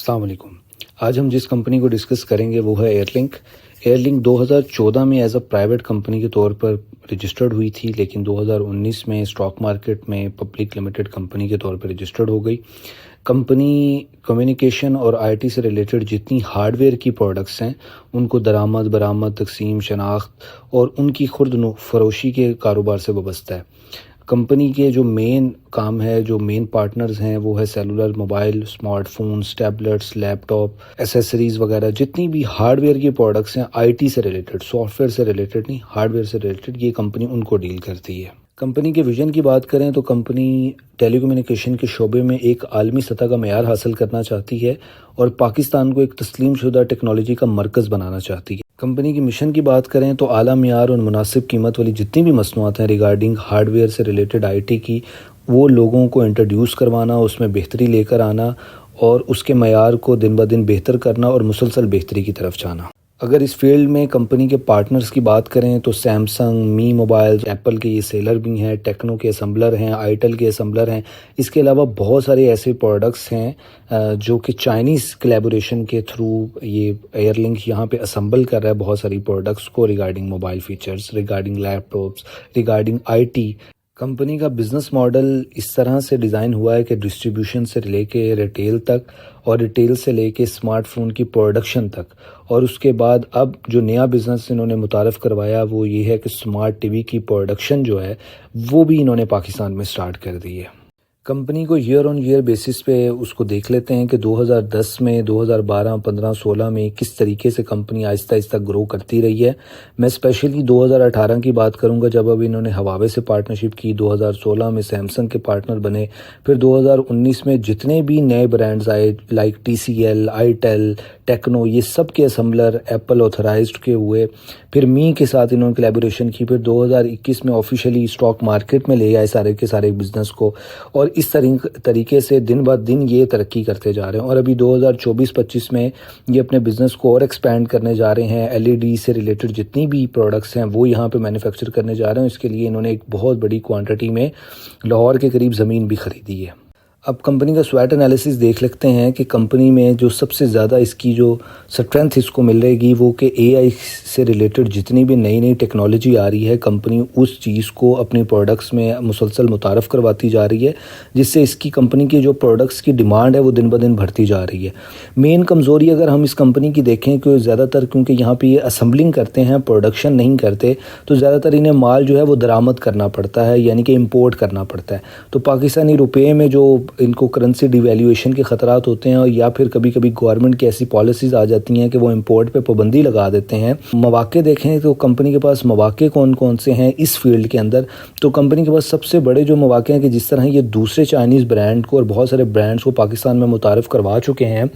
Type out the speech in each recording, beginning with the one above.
अस्सलाम वालेकुम। आज हम जिस कंपनी को डिस्कस करेंगे वो है एयरलिंक। एयरलिंक 2014 में एज अ प्राइवेट कंपनी के तौर पर रजिस्टर्ड हुई थी, लेकिन 2019 में स्टॉक मार्केट में पब्लिक लिमिटेड कंपनी के तौर पर रजिस्टर्ड हो गई। कंपनी कम्युनिकेशन और आईटी से रिलेटेड जितनी हार्डवेयर की प्रोडक्ट्स हैं उनको दरामद, बरामद, तकसीम, शनाख्त और उनकी खुर्द फरोशी के कारोबार से वाबस्ता है। कंपनी के जो मेन काम है, जो मेन पार्टनर्स हैं वो है cellular, mobile, smartphones, tablets, laptop, accessories वगैरह जितनी भी हार्डवेयर की प्रोडक्ट्स हैं आईटी से रिलेटेड, सॉफ्टवेयर से रिलेटेड नहीं, हार्डवेयर से रिलेटेड, ये कंपनी उनको डील करती है। कंपनी के विजन की बात करें तो कंपनी टेलीकम्युनिकेशन के शोबे में एक आलमी सतह का मयार हासिल करना चाहती है और पाकिस्तान को एक तस्लीम शुदा टेक्नोलॉजी का मरकज़ बनाना चाहती है। कंपनी की मिशन की बात करें तो आला मियार और मुनासिब कीमत वाली जितनी भी मसनूआत हैं रिगार्डिंग हार्डवेयर से रिलेटेड आईटी की, वो लोगों को इंट्रोड्यूस करवाना, उसमें बेहतरी लेकर आना और उसके मयार को दिन ब दिन बेहतर करना और मुसलसल बेहतरी की तरफ जाना। अगर इस फील्ड में कंपनी के पार्टनर्स की बात करें तो सैमसंग, मी मोबाइल, एप्पल के ये सेलर भी हैं, टेक्नो के असम्बलर हैं, आईटेल के असम्बलर हैं। इसके अलावा बहुत सारे ऐसे प्रोडक्ट्स हैं जो कि चाइनीज़ कोलैबोरेशन के थ्रू ये एयरलिंक यहाँ पे असम्बल कर रहा है बहुत सारी प्रोडक्ट्स को regarding mobile features, regarding laptops, regarding IT. Company का बिज़नेस मॉडल इस तरह से डिज़ाइन हुआ है कि डिस्ट्रीब्यूशन से लेके रिटेल तक और रिटेल से लेके स्मार्टफोन की प्रोडक्शन तक, और उसके बाद अब जो नया बिज़नेस इन्होंने मुतारफ़ करवाया वो ये है कि स्मार्ट टीवी की प्रोडक्शन जो है वो भी इन्होंने पाकिस्तान में स्टार्ट कर दी है। कंपनी को ईयर ऑन ईयर बेसिस पे उसको देख लेते हैं कि 2010 में, 2012, 15, 16 में किस तरीके से कंपनी आहिस्ता आहिस्ता ग्रो करती रही है। मैं स्पेशली 2018 की बात करूंगा जब अब इन्होंने हवावे से पार्टनरशिप की, 2016 में सैमसंग के पार्टनर बने, फिर 2019 में जितने भी नए ब्रांड्स आए लाइक TCL, आईटेल, टेक्नो, ये सब के असम्बलर एप्पल ऑथराइज्ड के हुए, फिर मी के साथ इन्होंने कोलैबोरेशन की, फिर 2021 में ऑफिशियली स्टॉक मार्केट में ले आए सारे के सारे बिजनेस को, और इस तरीके से दिन ब दिन ये तरक्की करते जा रहे हैं। और अभी 2024-25 में ये अपने बिजनेस को और एक्सपैंड करने जा रहे हैं। LED से रिलेटेड जितनी भी प्रोडक्ट्स हैं वो यहाँ पे मैन्युफैक्चर करने जा रहे हैं। इसके लिए इन्होंने एक बहुत बड़ी क्वांटिटी में लाहौर के करीब ज़मीन भी ख़रीदी है। अब कंपनी का स्वैट एनालिसिस देख लेते हैं कि कंपनी में जो सबसे ज़्यादा इसकी जो स्ट्रेंथ इसको मिल रहेगी वो कि AI से रिलेटेड जितनी भी नई नई टेक्नोलॉजी आ रही है कंपनी उस चीज़ को अपने प्रोडक्ट्स में मुसलसल मुतारफ़ करवाती जा रही है, जिससे इसकी कंपनी की जो प्रोडक्ट्स की डिमांड है वो दिन ब दिन बढ़ती जा रही है। मेन कमज़ोरी अगर हम इस कंपनी की देखें कि ज़्यादातर क्योंकि यहाँ पर ये असम्बलिंग करते हैं, प्रोडक्शन नहीं करते, तो ज़्यादातर इन्हें माल जो है वो दरामद करना पड़ता है, यानी कि इम्पोर्ट करना पड़ता है। तो पाकिस्तानी रुपये में जो इनको करेंसी डिवैल्यूएशन के ख़तरात होते हैं, या फिर कभी कभी गवर्नमेंट की ऐसी पॉलिसीज़ आ जाती हैं कि वो इंपोर्ट पे पाबंदी लगा देते हैं। मौके देखें तो कंपनी के पास मौके कौन कौन से हैं इस फील्ड के अंदर, तो कंपनी के पास सबसे बड़े जो मौके हैं कि जिस तरह ये दूसरे चाइनीज़ ब्रांड को और बहुत सारे ब्रांड्स को पाकिस्तान में मुतारफ़ करवा चुके हैं,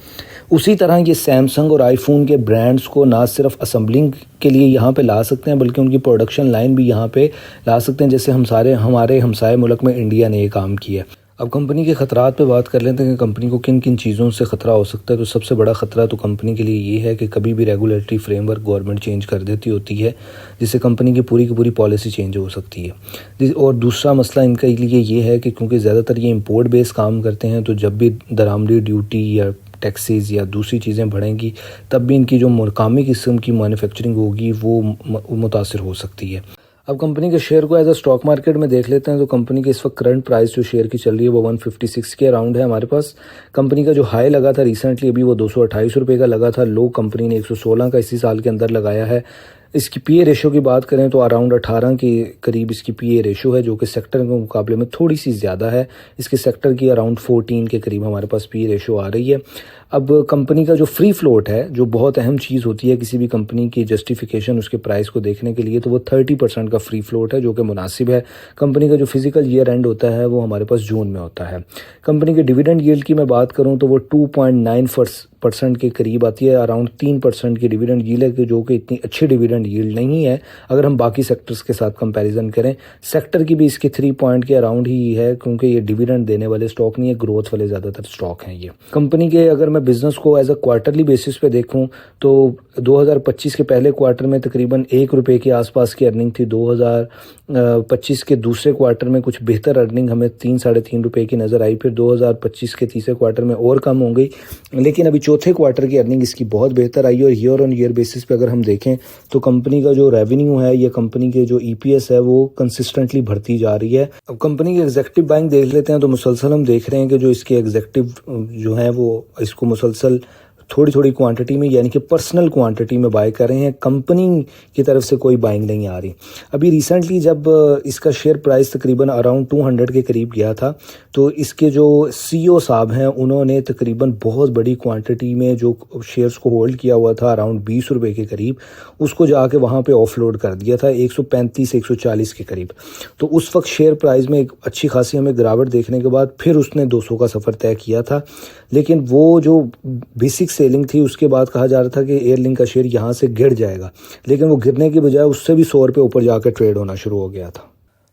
उसी तरह ये सैमसंग और आईफोन के ब्रांड्स को ना सिर्फ असम्बलिंग के लिए यहाँ पे ला सकते हैं बल्कि उनकी प्रोडक्शन लाइन भी यहाँ पे ला सकते हैं, जैसे हमारे हमसाए मुल्क में इंडिया ने ये काम किया। अब कंपनी के ख़तरात पे बात कर लेते हैं कि कंपनी को किन किन चीज़ों से ख़तरा हो सकता है। तो सबसे बड़ा ख़तरा तो कंपनी के लिए ये है कि कभी भी रेगुलेटरी फ्रेमवर्क गवर्नमेंट चेंज कर देती होती है, जिससे कंपनी की पूरी पॉलिसी चेंज हो सकती है। और दूसरा मसला इनका लिए ये है कि क्योंकि ज़्यादातर ये इंपोर्ट बेस काम करते हैं, तो जब भी दरामदी ड्यूटी या टैक्सेस या दूसरी चीज़ें बढ़ेंगी तब भी इनकी जो मकामी किस्म की मैन्युफैक्चरिंग होगी वो मुतासिर हो सकती है। अब कंपनी के शेयर को एज अ स्टॉक मार्केट में देख लेते हैं तो कंपनी की इस वक्त करंट प्राइस जो शेयर की चल रही है वो 156 के अराउंड है हमारे पास। कंपनी का जो हाई लगा था रिसेंटली अभी वो 228 रुपये का लगा था। लो कंपनी ने 116 का इसी साल के अंदर लगाया है। इसकी PE रेशो की बात करें तो अराउंड 18 के करीब इसकी PE रेशो है, जो कि सेक्टर के मुकाबले में थोड़ी सी ज़्यादा है। इसके सेक्टर की अराउंड 14 के करीब हमारे पास PE रेशो आ रही है। अब कंपनी का जो फ्री फ्लोट है, जो बहुत अहम चीज़ होती है किसी भी कंपनी की जस्टिफिकेशन उसके प्राइस को देखने के लिए, तो वो 30% का फ्री फ्लोट है, जो कि मुनासिब है। कंपनी का जो फिजिकल ईयर एंड होता है वो हमारे पास जून में होता है। कंपनी के डिविडेंड यील्ड की मैं बात करूँ तो वो 4% के करीब आती है, अराउंड 3% की डिविडेंड यील्ड है, कि जो कि इतनी अच्छी डिविडेंड यील्ड नहीं है अगर हम बाकी सेक्टर्स के साथ कंपैरिजन करें। सेक्टर की भी इसके 3 पॉइंट के अराउंड ही है, क्योंकि ये डिविडेंड देने वाले स्टॉक नहीं है, ग्रोथ वाले ज़्यादातर स्टॉक हैं ये। कंपनी के अगर मैं बिजनेस को एज अ क्वार्टरली बेसिस पे देखूँ तो 2025 के पहले क्वार्टर में तकरीबन ₹1 के आसपास की अर्निंग थी। 2025 के दूसरे क्वार्टर में कुछ बेहतर अर्निंग हमें 3-3.5 रुपए की नज़र आई, फिर 2025 के तीसरे क्वार्टर में और कम हो गई, लेकिन अभी चौथे क्वार्टर की अर्निंग इसकी बहुत बेहतर आई। और ईयर ऑन ईयर बेसिस पे अगर हम देखें तो कंपनी का जो रेवेन्यू है या कंपनी के जो EPS है वो कंसिस्टेंटली बढ़ती जा रही है। अब कंपनी के एग्जीक्यूटिव बैंक देख लेते हैं तो मुसलसल हम देख रहे हैं कि जो इसके एग्जीक्यूटिव जो है वो इसको मुसलसल थोड़ी थोड़ी क्वांटिटी में, यानी कि पर्सनल क्वांटिटी में बाय कर रहे हैं। कंपनी की तरफ से कोई बाइंग नहीं आ रही। अभी रिसेंटली जब इसका शेयर प्राइस तकरीबन अराउंड 200 के करीब गया था तो इसके जो CEO साहब हैं उन्होंने तकरीबन बहुत बड़ी क्वांटिटी में जो शेयर्स को होल्ड किया हुआ था अराउंड ₹20 के करीब, उसको जाके वहाँ पे ऑफलोड कर दिया था 135-140 के करीब। तो उस वक्त शेयर प्राइस में एक अच्छी खासी हमें गिरावट देखने के बाद फिर उसने 200 का सफ़र तय किया था, लेकिन वो जो बेसिक सेलिंग थी उसके बाद कहा जा रहा था कि एयरलिंक का शेयर यहाँ से गिर जाएगा, लेकिन वो गिरने की बजाय उससे भी ₹100 ऊपर जाकर ट्रेड होना शुरू हो गया था।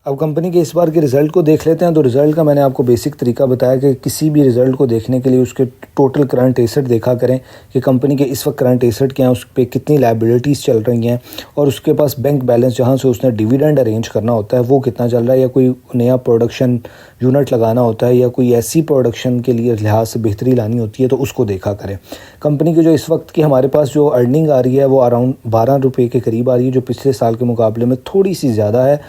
अब कंपनी के इस बार के रिज़ल्ट को देख लेते हैं। तो रिज़ल्ट का मैंने आपको बेसिक तरीका बताया कि किसी भी रिज़ल्ट को देखने के लिए उसके टोटल करंट एसेट देखा करें कि कंपनी के इस वक्त करंट एसेट क्या हैं, उस पर कितनी लायबिलिटीज़ चल रही हैं, और उसके पास बैंक बैलेंस जहां से उसने डिविडेंड अरेंज करना होता है वो कितना चल रहा है, या कोई नया प्रोडक्शन यूनिट लगाना होता है, या कोई ऐसी प्रोडक्शन के लिए लिहाज से बेहतरी लानी होती है तो उसको देखा करें। कंपनी की जो इस वक्त की हमारे पास जो अर्निंग आ रही है वो अराउंड ₹12 के करीब आ रही है, जो पिछले साल के मुकाबले में थोड़ी सी ज़्यादा है,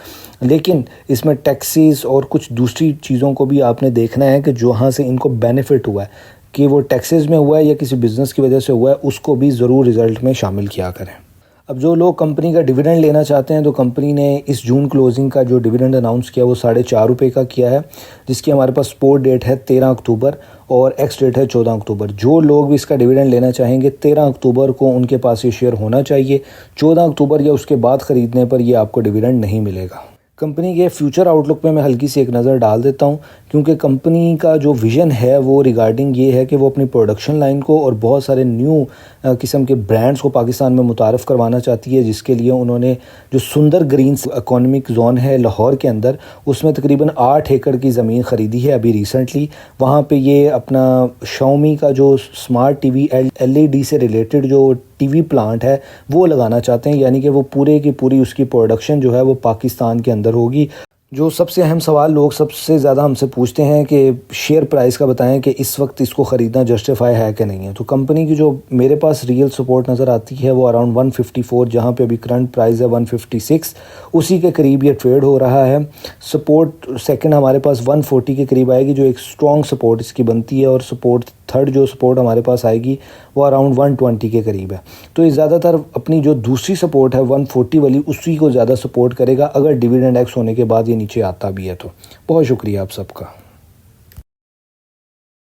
लेकिन इसमें टैक्सेस और कुछ दूसरी चीज़ों को भी आपने देखना है कि जहाँ से इनको बेनिफिट हुआ है, कि वो टैक्सेस में हुआ है या किसी बिज़नेस की वजह से हुआ है, उसको भी ज़रूर रिज़ल्ट में शामिल किया करें। अब जो लोग कंपनी का डिविडेंड लेना चाहते हैं तो कंपनी ने इस जून क्लोजिंग का जो डिविडेंड अनाउंस किया वो ₹4.5 का किया है, जिसकी हमारे पास स्पोर्ट डेट है 13 अक्टूबर और एक्स डेट है 14 अक्टूबर। जो लोग भी इसका डिविडेंड लेना चाहेंगे 13 अक्टूबर को उनके पास ये शेयर होना चाहिए। 14 अक्टूबर या उसके बाद ख़रीदने पर ये आपको डिविडेंड नहीं मिलेगा। कंपनी के फ्यूचर आउटलुक पे मैं हल्की सी एक नज़र डाल देता हूँ, क्योंकि कंपनी का जो विज़न है वो रिगार्डिंग ये है कि वो अपनी प्रोडक्शन लाइन को और बहुत सारे न्यू किस्म के ब्रांड्स को पाकिस्तान में मुतारफ़ करवाना चाहती है, जिसके लिए उन्होंने जो सुंदर ग्रीन्स इकोनॉमिक जोन है लाहौर के अंदर, उसमें तकरीबन 8 एकड़ की ज़मीन ख़रीदी है अभी रिसेंटली। वहाँ पे ये अपना Xiaomi का जो स्मार्ट टीवी LED से रिलेटेड जो टीवी प्लांट है वो लगाना चाहते हैं, यानी कि वो पूरे की पूरी उसकी प्रोडक्शन जो है वो पाकिस्तान के अंदर होगी। जो सबसे अहम सवाल लोग सबसे ज़्यादा हमसे पूछते हैं कि शेयर प्राइस का बताएं कि इस वक्त इसको ख़रीदना जस्टिफाई है कि नहीं है। तो कंपनी की जो मेरे पास रियल सपोर्ट नज़र आती है वो अराउंड 154, जहाँ पे अभी करंट प्राइस है 156, उसी के करीब ये ट्रेड हो रहा है। सपोर्ट सेकंड हमारे पास 140 के करीब आएगी, जो एक स्ट्रॉन्ग सपोर्ट इसकी बनती है, और सपोर्ट थर्ड जो सपोर्ट हमारे पास आएगी वो अराउंड 120 के करीब है। तो ये ज़्यादातर अपनी जो दूसरी सपोर्ट है 140 वाली, उसी को ज़्यादा सपोर्ट करेगा अगर डिविडेंड एक्स होने के बाद ये नीचे आता भी है। तो बहुत शुक्रिया आप सबका।